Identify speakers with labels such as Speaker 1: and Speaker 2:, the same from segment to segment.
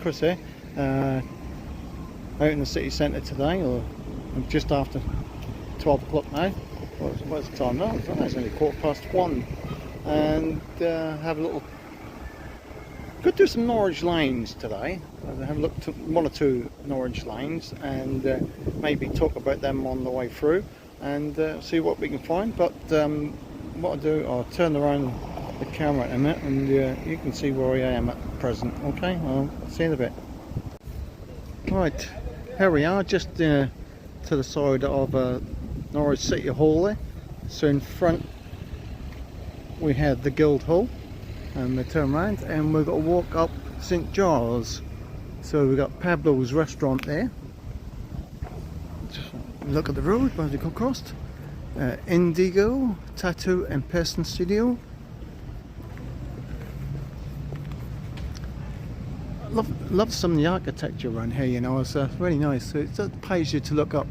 Speaker 1: Chris here, out in the city centre today, or just after 12 o'clock now. What's the time now? I don't know, it's only 1:15, and have a little. Could do some Norwich lanes today. Have a look at one or two Norwich lanes, and maybe talk about them on the way through, and see what we can find. But what I'll do, I'll turn around the camera in a minute, and you can see where I am at present. Okay, I'll see you in a bit. Right, here we are, just to the side of Norwich City Hall there. So in front we have the Guildhall, and we turn around and we've got to walk up St Giles. So we've got Pablo's restaurant there. Just look at the road as we go across. Indigo Tattoo and Piercing Studio. Love some of the architecture around here, you know. It's really nice. So it just pays you to look up.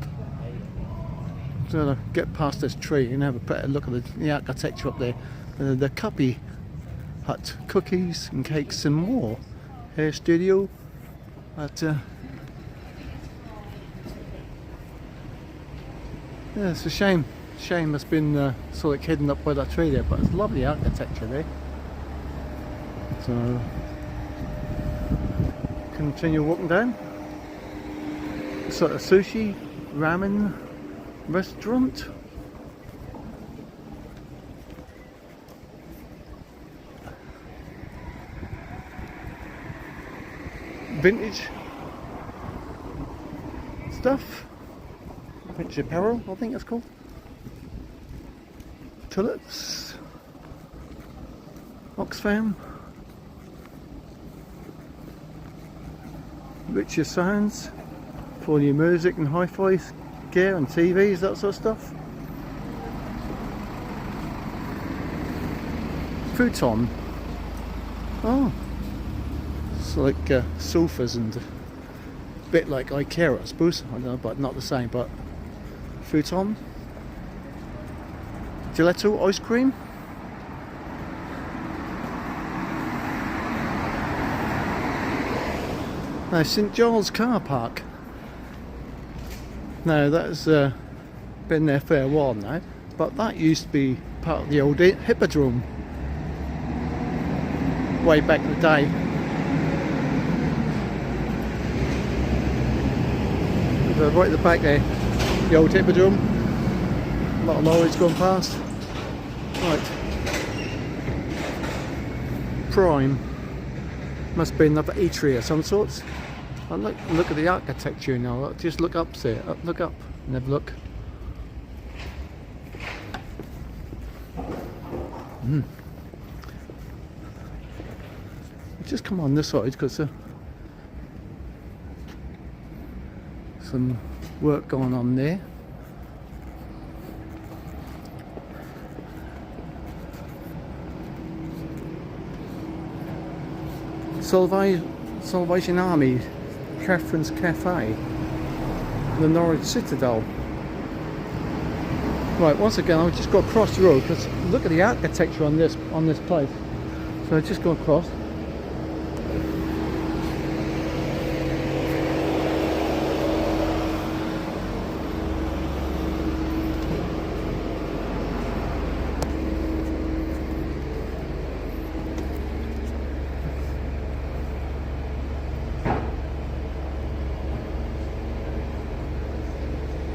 Speaker 1: So get past this tree and have a better look at the architecture up there. The Cuppy Hut, cookies and cakes and more. Hair studio. But yeah, it's a shame. Shame it's been sort of hidden up by that tree there, but it's lovely architecture there. So continue walking down. Sort of sushi, ramen restaurant. Vintage stuff. Vintage apparel, I think it's called. Tulips, Oxfam, richer sounds for your music and hi-fi gear and TVs, that sort of stuff. Futon. Oh, it's like sofas and a bit like IKEA, I suppose. I don't know, but not the same. But futon. Gelato ice cream. Now St Giles car park. Now that's been there for a while now, but that used to be part of the old hippodrome way back in the day. Right at the back there, the old hippodrome. A lot of lorries going past. Right. Prime. Must be another eatery of some sorts. And look at the architecture now. Just look up there. Look up and have a look. Just come on this side because some work going on there. Salvation Army, Catherine's Cafe, the Norwich Citadel. Right, once again, I've just got across the road because look at the architecture on this place. So I just go across.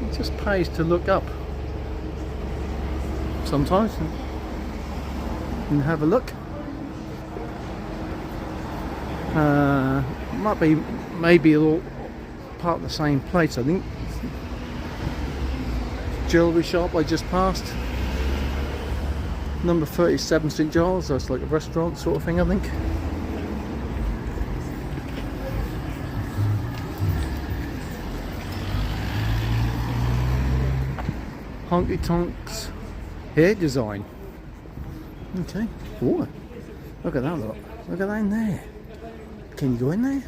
Speaker 1: It just pays to look up sometimes and have a look. Might be maybe a little part of the same place, I think. Jewellery shop I just passed. Number 37 St Giles, that's like a restaurant sort of thing, I think. Honky Tonks hair design. Okay. Oh, look at that lot. Look at that in there. Can you go in there?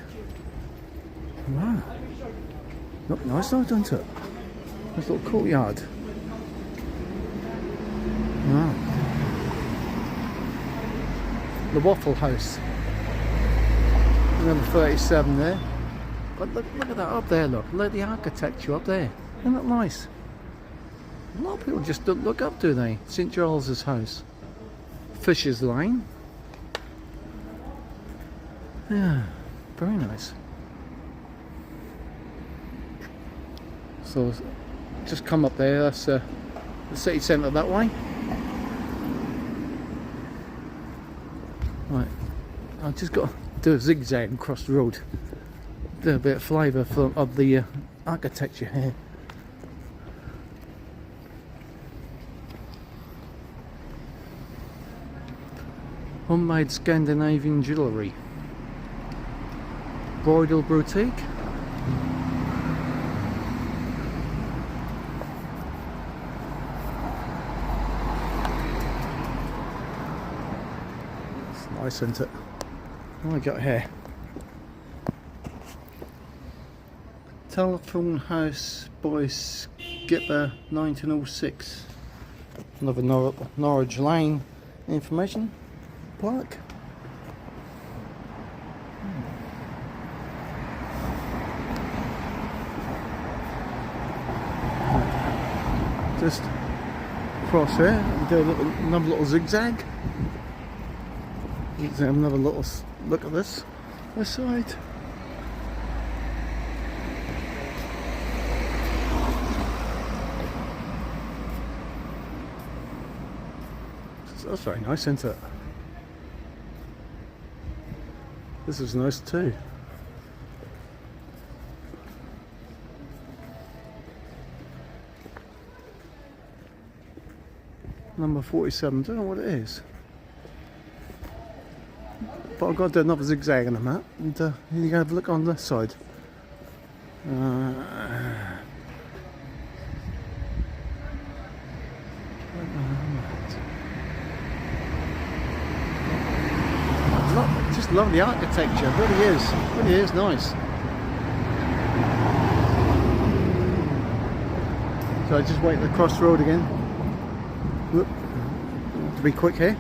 Speaker 1: Wow. Look nice though, doesn't it? Nice little courtyard. Wow. The Waffle House. Number 37 there. But look at that up there, look at the architecture up there. Isn't that nice? A lot of people just don't look up, do they? St Giles's House. Fisher's Lane. Yeah, very nice. So just come up there, that's the city centre that way. Right, I've just got to do a zigzag across the road. Do a bit of flavour of the architecture here. Homemade Scandinavian jewellery. Bridal boutique. It's nice, isn't it? What have I got here? Telephone House by Skipper 1906. Another Norwich Lane information plaque. Just cross here and do another little zigzag. Let's have another little look at this side. That's very nice, isn't it? This is nice too. Number 47, don't know what it is. But I've got to do another zigzag on the map, and you can have a look on this side. Just love the architecture, it really is nice. So I just wait to cross the road again. Whoop. To be quick here.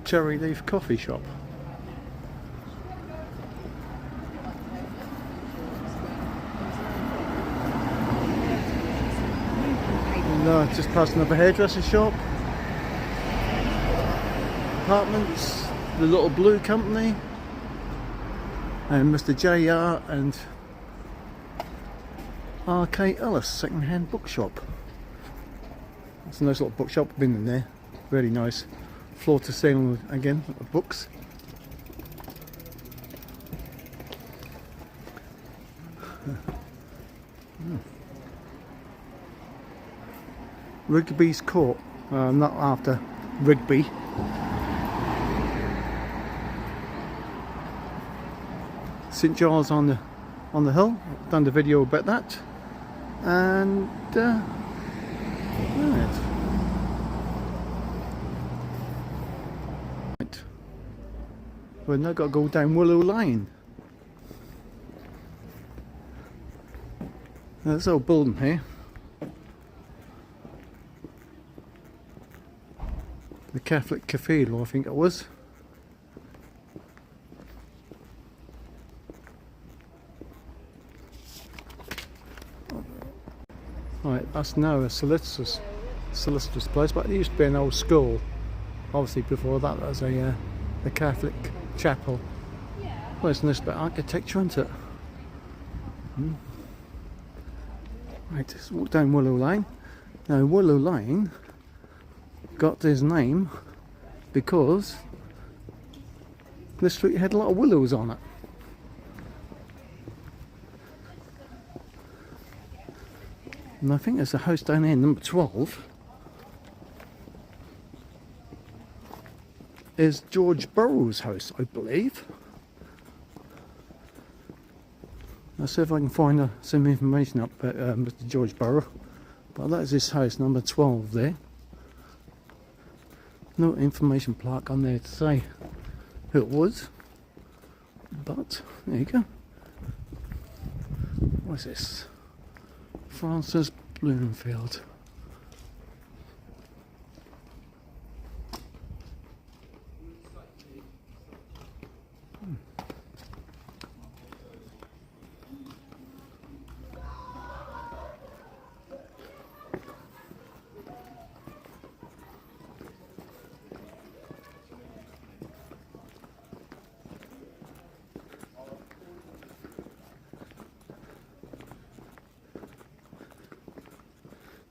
Speaker 1: Cherry Leaf Coffee Shop. And just past another hairdresser shop. Apartments, the Little Blue Company, and Mr. JR and R.K. Ellis second-hand bookshop. It's a nice little bookshop, been in there, really nice. Floor to ceiling again, books. Rigby's Court, not after Rigby. St Giles on the hill. I've done the video about that, and right. We've now got to go down Willow Lane. There's this old building here. The Catholic Cathedral, I think it was. Right, that's now a solicitor's place, but it used to be an old school. Obviously before that was a Catholic chapel. Well, it's nice bit of architecture, isn't it? Right, let's walk down Willow Lane. Now Willow Lane got his name because this street had a lot of willows on it. And I think there's a house down here, number 12, is George Burroughs' house, I believe. Let's see if I can find some information up about Mr. George Burrough. But that is his house, number 12 there. No information plaque on there to say who it was, but there you go. What's this? Francis Bloomfield.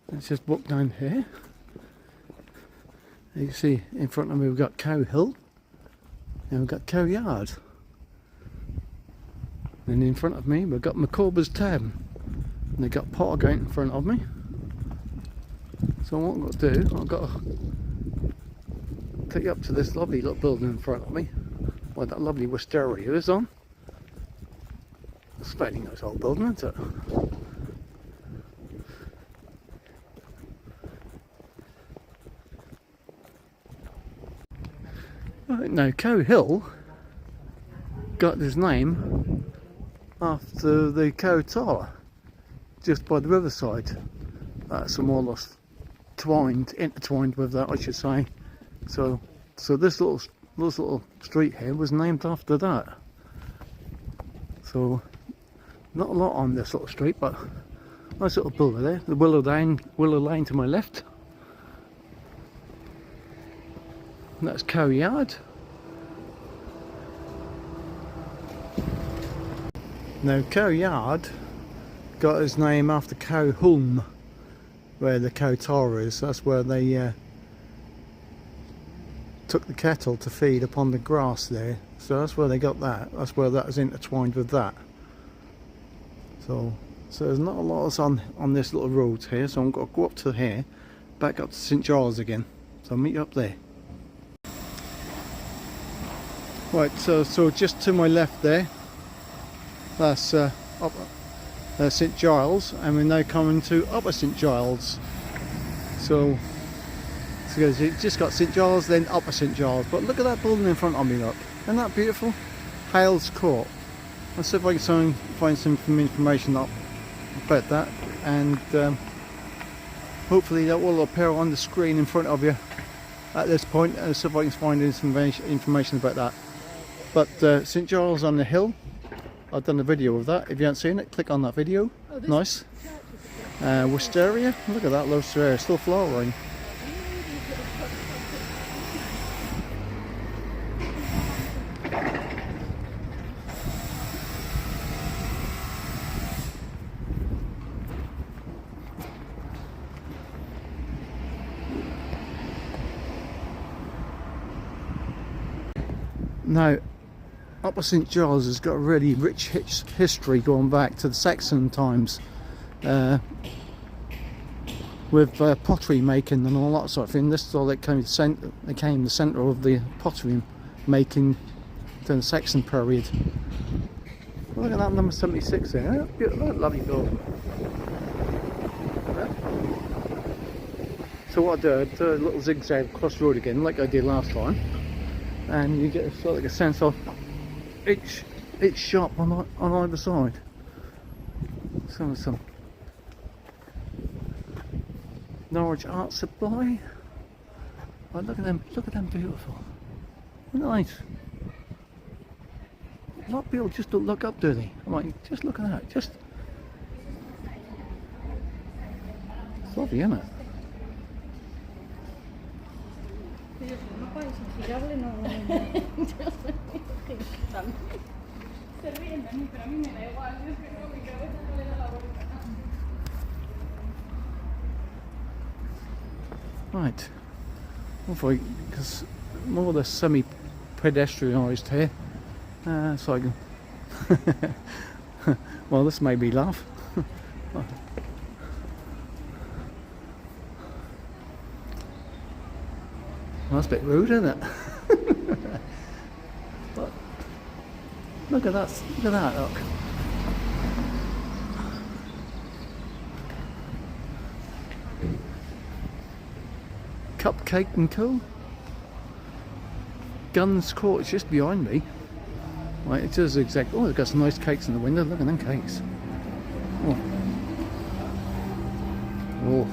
Speaker 1: Let's just walk down here. You can see in front of me we've got Cow Hill and we've got Cow Yard. And in front of me we've got McCorber's Tavern. And they've got Pottergate in front of me. So what I've got to do, I've got to take you up to this lovely little building in front of me where that lovely wisteria is on. It's a fairly nice old building, isn't it? Right, now Cow Hill got his name after the Cow Tower just by the riverside. That's more or less intertwined with that, I should say. So this little street here was named after that. So not a lot on this little street, but nice little building there. The Willow Lane to my left. And that's Cow Yard. Now Cow Yard got his name after Cow Hulme, where the Cow Tower is. That's where they took the cattle to feed upon the grass there. So that's where they got that. That's where that is intertwined with that. So there's not a lot else on this little road here. So I'm going to go up to here, back up to St Giles again. So I'll meet you up there. Right, so just to my left there, that's up St Giles, and we're now coming to Upper St Giles. So you just got St Giles, then Upper St Giles. But look at that building in front of me, look. Isn't that beautiful? Hales Court. Let's see if I can find some information up about that, and hopefully that will appear on the screen in front of you at this point. Let's see if I can find some information about that. But St Giles on the Hill, I've done a video of that. If you haven't seen it, click on that video. Oh, nice. Wisteria, look at that wisteria, still flowering. Now, Upper St Giles has got a really rich history going back to the Saxon times, with pottery making and all that sort of thing. This is all that became the centre of the pottery making during the Saxon period. Look at that number 76 there, that lovely building. So what I do a little zigzag across the road again, like I did last time, and you get sort of like a sense of each shop on either side. Some Norwich Art Supply. Oh, look at them beautiful. Nice. A lot of people just don't look up, do they? I'm like, just look at that. It's lovely, isn't it? Right, hopefully, because more or less semi-pedestrianised here, so I can, well, this made me laugh. Well, that's a bit rude, isn't it? But look at that, look. Cupcake and Co. Guns Court is just behind me. Right, it does exactly. Oh, they've got some nice cakes in the window. Look at them cakes. Oh, oh,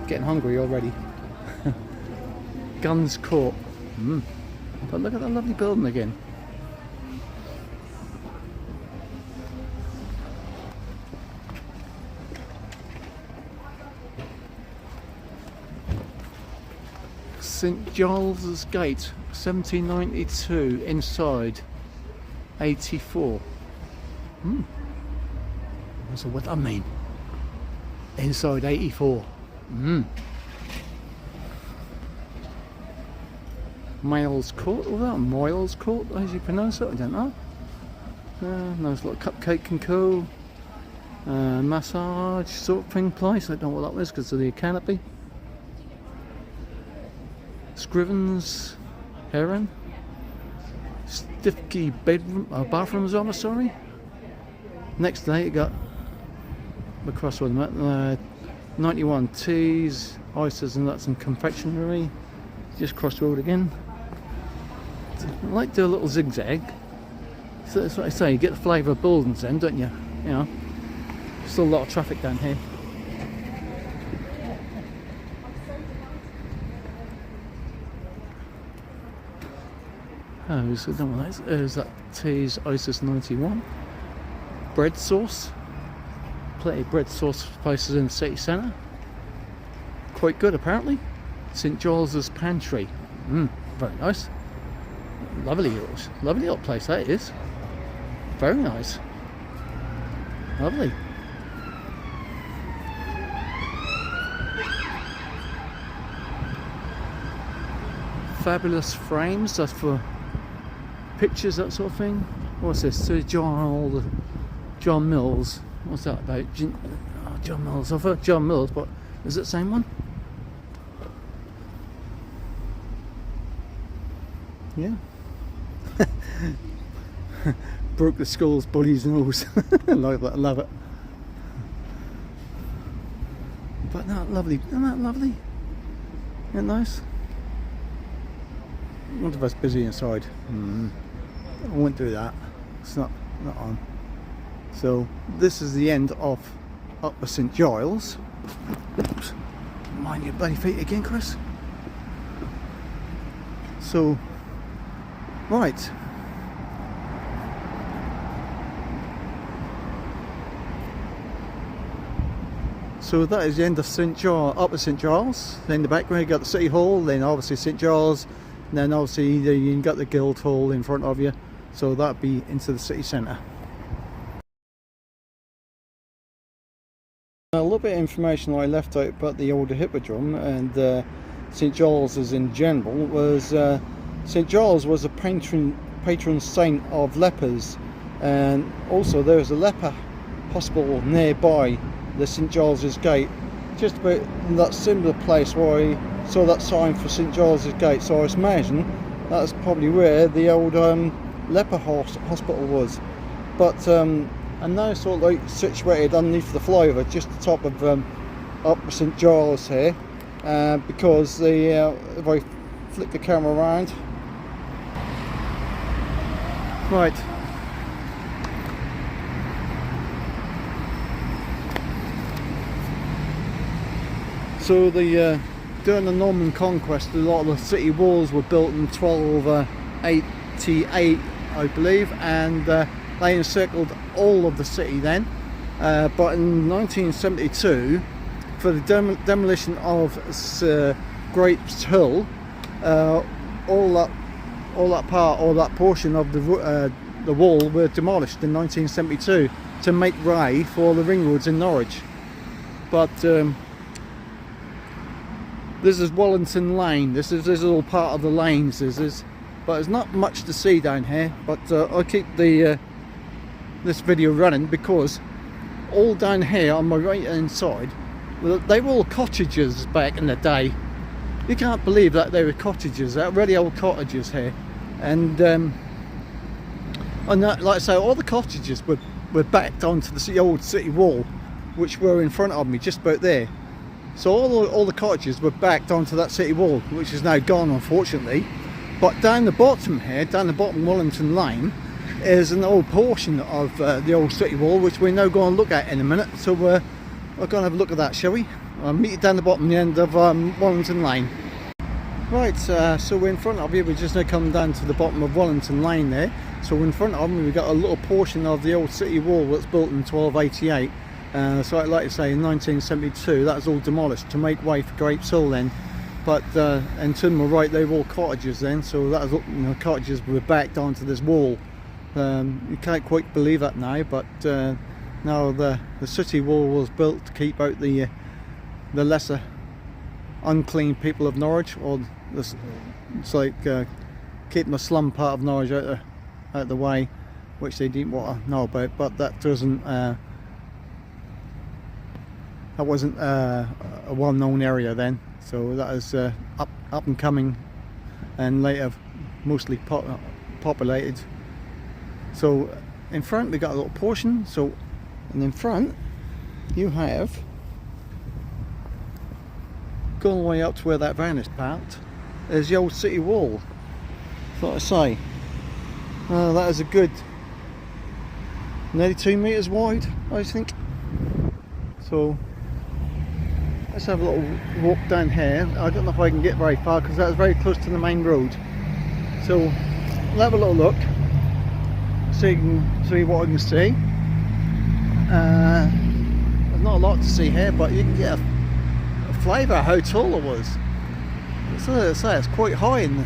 Speaker 1: getting hungry already. Guns Court. But look at that lovely building again. St Giles's Gate, 1792, inside 84. So what I mean? Inside 84. Miles Court, or that Miles Court, as you pronounce it, I don't know. Nice little cupcake and co. Massage sort of thing place. I don't know what that was because of the canopy. Scrivens, Heron, Stiffkey bedroom, bathrooms on, sorry. Next day you got across with them, 91 teas, ices and nuts and confectionery. Just cross the road again. I like to do a little zigzag. So that's what I say, you get the flavour of buildings then, don't you? You know, still a lot of traffic down here. Oh, so don't know what that is. That tea's ISIS 91. Bread sauce. Plenty of bread sauce places in the city centre. Quite good apparently. St Giles's Pantry. Very nice. Lovely little place that is. Very nice. Lovely. Fabulous frames, that's for pictures, that sort of thing. What's this? So John Mills. What's that about? John Mills. I've heard John Mills, but is it the same one? Yeah. Broke the skull's bully's nose. I like that, I love it. But not lovely. Isn't that lovely? Isn't that nice? I wonder if it's busy inside. I won't do that. It's not on. So this is the end of Upper St Giles. Oops. Mind your bloody feet again, Chris. So, right. So that is the end of Upper St Giles. Then in the background you got the City Hall, then obviously St Giles, and then obviously you got the Guildhall in front of you. So that'd be into the city centre. A little bit of information I left out about the older Hippodrome and St Giles's in general was St Giles was a patron saint of lepers, and also there was a leper hospital nearby the St Giles's Gate, just about in that similar place where I saw that sign for St Giles's Gate. So I imagine that's probably where the old leper hospital was. But I'm now sort of like situated underneath the flyover, just the top of Upper St Giles here, because if I flick the camera around, right. So during the Norman Conquest, a lot of the city walls were built in 1288, I believe, and they encircled all of the city then. But in 1972, for the demolition of Grapes Hill, all that portion of the wall were demolished in 1972 to make way for the ring roads in Norwich. But this is Wellington Lane. This is all part of the lanes. But there's not much to see down here. But I'll keep this video running because all down here on my right hand side, they were all cottages back in the day. You can't believe that they were cottages. They're really old cottages here, and like I say, all the cottages were backed onto the old city wall, which were in front of me, just about there. So all the cottages were backed onto that city wall, which is now gone, unfortunately. But down the bottom here, down the bottom Wellington Lane, is an old portion of the old city wall, which we're now going to look at in a minute. So we're going to have a look at that, shall we? I'll meet you down the bottom, the end of Wellington Lane. Right, so we're in front of you. We're just now coming down to the bottom of Wellington Lane there. So in front of me, we've got a little portion of the old city wall that's built in 1288. So I'd like to say in 1972, that was all demolished to make way for Grapes Hill then. But and to my right, they were all cottages then. So that was, you know, cottages were backed onto this wall. You can't quite believe that now, but now the city wall was built to keep out the lesser unclean people of Norwich, or this, it's like keeping the slum part of Norwich out the way, which they didn't want to know about. But that doesn't that wasn't a well-known area then, so that is up and coming, and later mostly populated. So in front we got a little portion. So, and in front you have, going all the way up to where that van is parked, there's the old city wall. Like I say, that is a good nearly 2 meters wide, I think. So let's have a little walk down here. I don't know if I can get very far because that's very close to the main road. So we'll have a little look, so you can see what I can see. There's not a lot to see here, but you can get a flavour how tall it was. So as I say, it's quite high in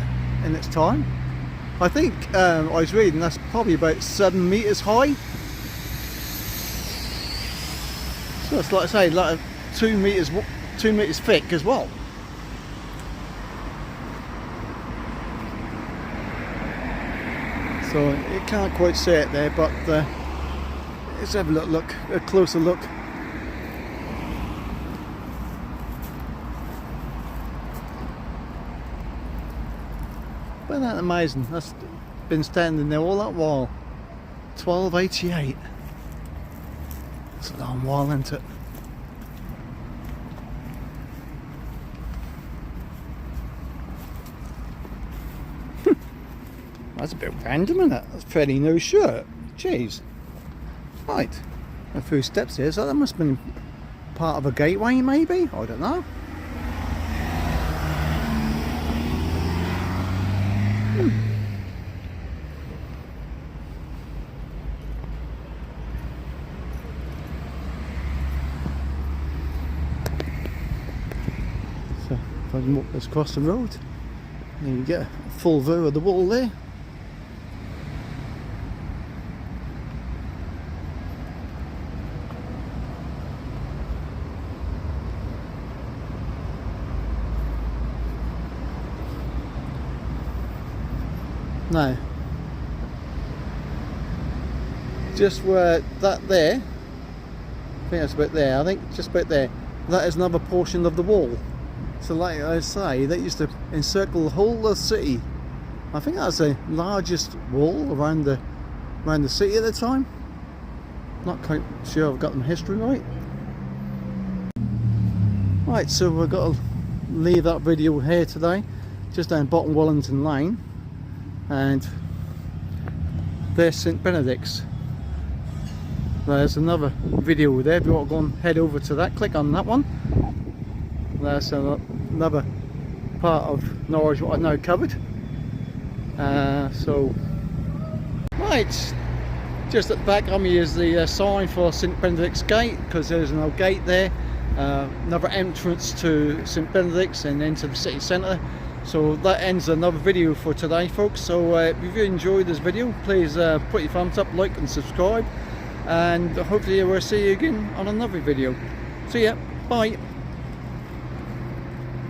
Speaker 1: its time. I think I was reading that's probably about 7 meters high. So it's like I say, like 2 meters thick as well. So you can't quite see it there, but let's have a look, a closer look. Isn't that amazing? That's been standing there all that while. 1288. It's a long while, isn't it? That's a bit random, isn't it? That's a fairly new shirt. Jeez. Right. A few steps here, so that must have been part of a gateway maybe? I don't know. So if I can walk this across the road, then you get a full view of the wall there. Now, just where that there, I think that's about there, I think just about there, that is another portion of the wall. So like I say, they used to encircle the whole of the city. I think that's the largest wall around the city at the time. Not quite sure I've got the history right. Right, so we've got to leave that video here today, just down bottom Wellington Lane. And there's St Benedict's. There's another video there. If you want to go and head over to that, click on that one. There's another part of Norwich what I've now covered. So right, just at the back of me is the sign for St Benedict's Gate, because there's an old gate there. Another entrance to St Benedict's and into the city centre. So that ends another video for today, folks. So if you enjoyed this video, please put your thumbs up, like and subscribe, and hopefully we'll see you again on another video. See ya, bye.